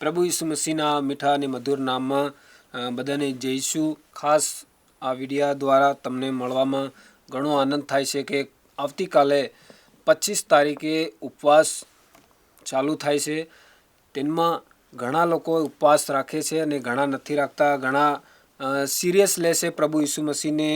પ્રભુ ઈસુ મસીહના મીઠા અને મધુર નામમાં બધાને જઈશું। ખાસ આ વિડિયા દ્વારા તમને મળવામાં ઘણો આનંદ થાય છે કે આવતીકાલે 25 તારીખે ઉપવાસ ચાલુ થાય છે। તેમાં ઘણા લોકો ઉપવાસ રાખે છે અને ઘણા નથી રાખતા, ઘણા સિરિયસ લે છે પ્રભુ ઈસુ મસીહને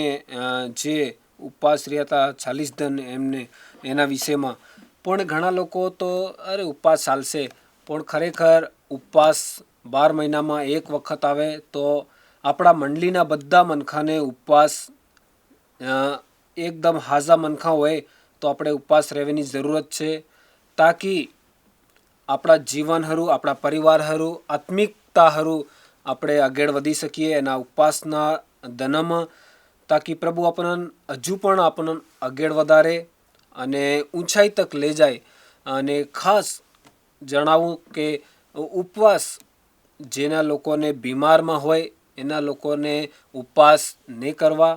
જે ઉપવાસ રહ્યા હતા 40 દિન એમને એના વિષયમાં। પણ ઘણા લોકો તો અરે ઉપવાસ ચાલશે, પણ ખરેખર ઉપવાસ 12 મહિનામાં એક વખત આવે તો આપણા મંડળીના બધા મનખાને ઉપવાસ એકદમ હાજા મનખા હોય તો આપણે ઉપવાસ રહેવાની જરૂરત છે, તાકી આપણા જીવન હારું, આપણા પરિવાર હારું, આત્મિકતા હારું આપણે આગળ વધી શકીએ એના ઉપવાસના દનમાં, તાકી પ્રભુ આપણને હજુ પણ આપણને આગળ વધારે અને ઊંચાઈ તક લઈ જાય। અને ખાસ જણાવું કે ઉપવાસ જેના લોકોને બીમારમાં હોય એના લોકોને ઉપવાસ નહીં કરવા,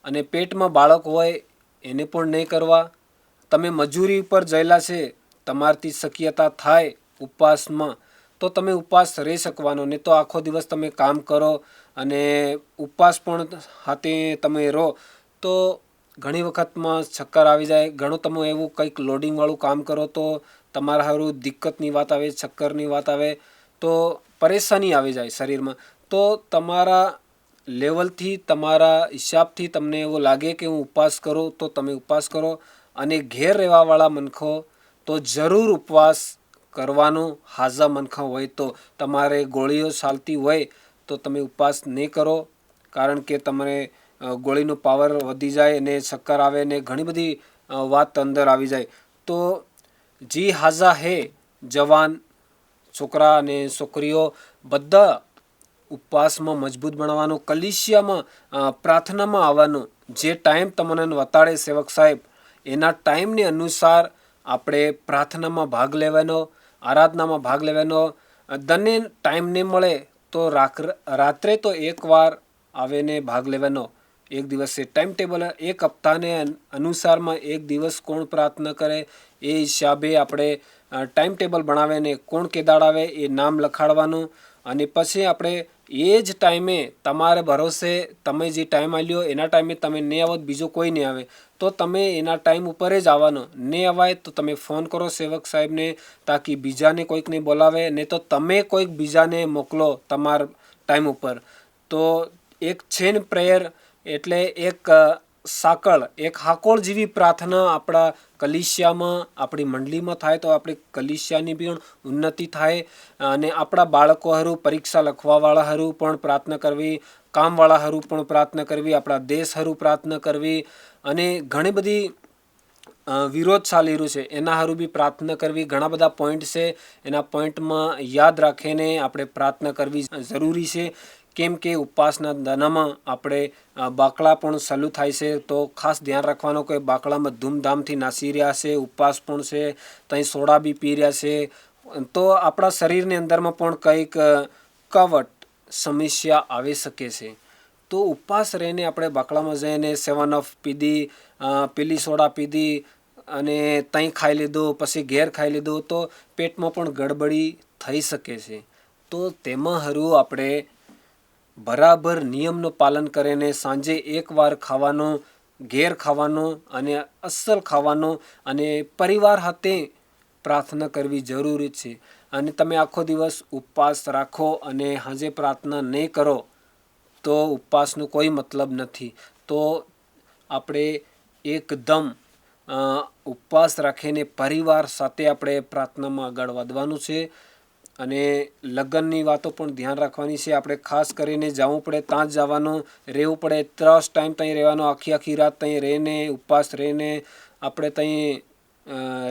અને પેટમાં બાળક હોય એને પણ નહીં કરવા। તમે મજૂરી પર જયેલા છે, તમારાથી શક્યતા થાય ઉપવાસમાં તો તમે ઉપવાસ રહી શકવાનો, નહીં તો આખો દિવસ તમે કામ કરો અને ઉપવાસ પણ હાથે તમે રહો તો ઘણી વખતમાં ચક્કર આવી જાય। ઘણું તમે એવું કંઈક લોડિંગવાળું કામ કરો તો તમારા હારું દિક્કતની વાત આવે, ચક્કરની વાત આવે તો પરેશાની આવી જાય શરીરમાં। તો તમારા લેવલથી, તમારા હિસાબથી તમને એવું લાગે કે હું ઉપવાસ કરું તો તમે ઉપવાસ કરો, અને ઘેર રહેવાવાળા મનખો તો જરૂર ઉપવાસ કરવાનો। હાજા મનખા હોય તો તમારે ગોળીઓ ચાલતી હોય તો તમે ઉપવાસ નહીં કરો, કારણ કે તમારે ગોળીનો પાવર વધી જાય અને ચક્કર આવે ને ઘણી બધી વાત અંદર આવી જાય। તો જે હાજા હે જવાન છોકરા અને છોકરીઓ બધા ઉપવાસમાં મજબૂત બનવાનું, કલીસિયામાં પ્રાર્થનામાં આવવાનું। જે ટાઈમ તમને વતાડે સેવક સાહેબ એના ટાઈમને અનુસાર આપણે પ્રાર્થનામાં ભાગ લેવાનો, આરાધનામાં ભાગ લેવાનો। દને ટાઈમ નહીં મળે તો રાત્રે તો એકવાર આવીને ભાગ લેવાનો। એક દિવસે ટાઈમ ટેબલ, એક હપ્તાને અનુસારમાં એક દિવસ કોણ પ્રાર્થના કરે એ હિસાબે આપણે ટાઈમ ટેબલ બનાવીને કોણ કેદાડ આવે એ નામ લખાડવાનું, અને પછી આપણે એ જ ટાઈમે તમારે ભરોસે તમે જે ટાઈમ આલ્યો એના ટાઈમે તમે નહીં આવો, બીજો કોઈ નહીં આવે તો તમે એના ટાઈમ ઉપર જ આવવાનો। નહીં અવાય તો તમે ફોન કરો સેવક સાહેબને, તાકી બીજાને કોઈકને બોલાવે, નહીં તો તમે કોઈક બીજાને મોકલો તમારા ટાઈમ ઉપર। તો એક ચેન પ્રેયર એટલે એક સાંકળ, એક હાકોળ જેવી પ્રાર્થના આપણા કલીસિયામાં, આપણી મંડળીમાં થાય તો આપણી કલીસિયાની પણ ઉન્નતિ થાય, અને આપણા બાળકો હારું, પરીક્ષા લખવાવાળા હારું પણ પ્રાર્થના કરવી, કામવાળા હારું પણ પ્રાર્થના કરવી, આપણા દેશ હારું પ્રાર્થના કરવી, અને ઘણી બધી વિરોધ ચાલી રહ્યું છે એના હારું બી પ્રાર્થના કરવી। ઘણા બધા પોઈન્ટ છે, એના પોઈન્ટમાં યાદ રાખીને આપણે પ્રાર્થના કરવી જરૂરી છે। કેમ કે ઉપવાસના દાનામાં આપણે બાકડા પણ ચાલુ થાય છે, તો ખાસ ધ્યાન રાખવાનું કે બાકડામાં ધૂમધામથી નાસી રહ્યા છે, ઉપવાસ પણ છે, ત્યાં સોડા બી પી રહ્યા છે, તો આપણા શરીરની અંદરમાં પણ કંઈક કવટ સમસ્યા આવી શકે છે। તો ઉપવાસ રહીને આપણે બાકડામાં જઈને 7 અપ પીધી, પેલી સોડા પીધી અને ત્યાં ખાઈ લીધું, પછી ઘેર ખાઈ લીધું તો પેટમાં પણ ગડબડી થઈ શકે છે। તો તેમાં હારું આપણે બરાબર નિયમનું પાલન કરીને સાંજે એકવાર ખાવાનું, ઘેર ખાવાનું અને અસલ ખાવાનું, અને પરિવાર સાથે પ્રાર્થના કરવી જરૂરી છે। અને તમે આખો દિવસ ઉપવાસ રાખો અને સાંજે પ્રાર્થના નહીં કરો તો ઉપવાસનો કોઈ મતલબ નથી। તો આપણે એકદમ ઉપવાસ રાખીને પરિવાર સાથે આપણે પ્રાર્થનામાં આગળ વધવાનું છે। અને લગ્નની વાતો પણ ધ્યાન રાખવાની છે। આપણે ખાસ કરીને જવું પડે ત્યાં જ જવાનું, રહેવું પડે 3 ટાઈમ ત્યાં રહેવાનો, આખી રાત ત્યાં રહીને ઉપવાસ રહીને આપણે ત્યાં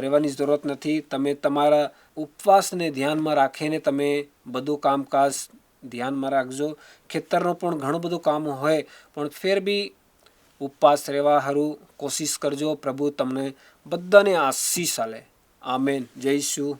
રહેવાની જરૂરત નથી। તમે તમારા ઉપવાસને ધ્યાનમાં રાખીને તમે બધું કામકાજ ધ્યાનમાં રાખજો। ખેતરનું પણ ઘણું બધું કામ હોય પણ ફેર બી ઉપવાસ રહેવા હારું કોશિશ કરજો। પ્રભુ તમને બધાને આશીષ આલે। આમેન। જય ઈસુ।